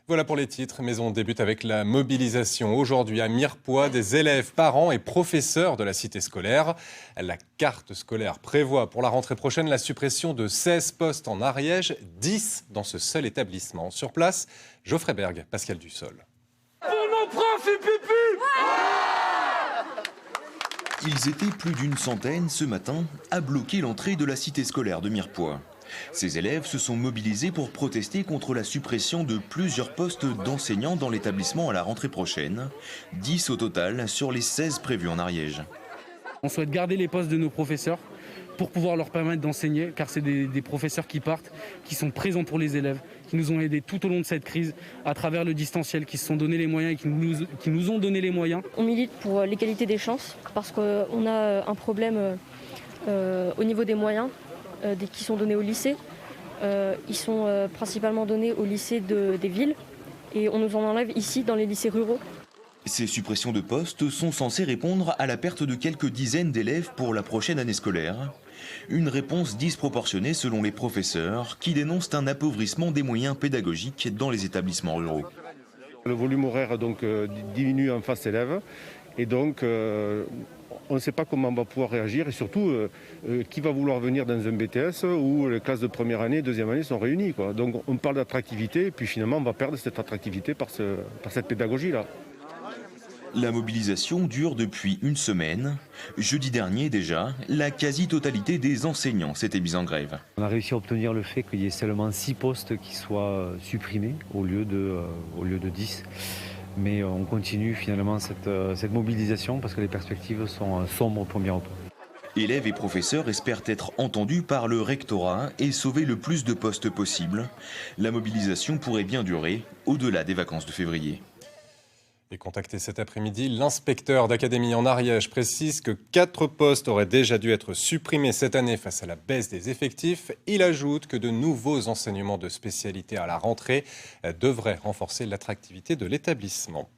Voilà pour les titres, mais on débute avec la mobilisation. Aujourd'hui à Mirepoix, des élèves, parents et professeurs de la cité scolaire. La carte scolaire prévoit pour la rentrée prochaine la suppression de 16 postes en Ariège, 10 dans ce seul établissement. Sur place, Geoffrey Berg, Pascal Dussol. Pour nos profs et pupilles. Ils étaient plus d'une centaine ce matin à bloquer l'entrée de la cité scolaire de Mirepoix. Ces élèves se sont mobilisés pour protester contre la suppression de plusieurs postes d'enseignants dans l'établissement à la rentrée prochaine, 10 au total sur les 16 prévus en Ariège. On souhaite garder les postes de nos professeurs pour pouvoir leur permettre d'enseigner, car c'est des professeurs qui partent, qui sont présents pour les élèves, qui nous ont aidés tout au long de cette crise à travers le distanciel, qui se sont donné les moyens et qui nous ont donné les moyens. On milite pour l'égalité des chances parce qu'on a un problème au niveau des moyens qui sont donnés au lycée. Ils sont principalement donnés au lycée des villes et on nous en enlève ici dans les lycées ruraux. Ces suppressions de postes sont censées répondre à la perte de quelques dizaines d'élèves pour la prochaine année scolaire. Une réponse disproportionnée selon les professeurs qui dénoncent un appauvrissement des moyens pédagogiques dans les établissements ruraux. Le volume horaire diminue en face élève et donc on ne sait pas comment on va pouvoir réagir et surtout qui va vouloir venir dans un BTS où les classes de première année et deuxième année sont réunies, quoi. Donc on parle d'attractivité et puis finalement on va perdre cette attractivité par cette pédagogie-là. La mobilisation dure depuis une semaine. Jeudi dernier déjà, la quasi-totalité des enseignants s'était mise en grève. On a réussi à obtenir le fait qu'il y ait seulement 6 postes qui soient supprimés au lieu de 10. Mais on continue finalement cette mobilisation parce que les perspectives sont sombres au premier retour. Élèves et professeurs espèrent être entendus par le rectorat et sauver le plus de postes possible. La mobilisation pourrait bien durer au-delà des vacances de février. Et contacté cet après-midi, l'inspecteur d'académie en Ariège précise que 4 postes auraient déjà dû être supprimés cette année face à la baisse des effectifs. Il ajoute que de nouveaux enseignements de spécialité à la rentrée devraient renforcer l'attractivité de l'établissement.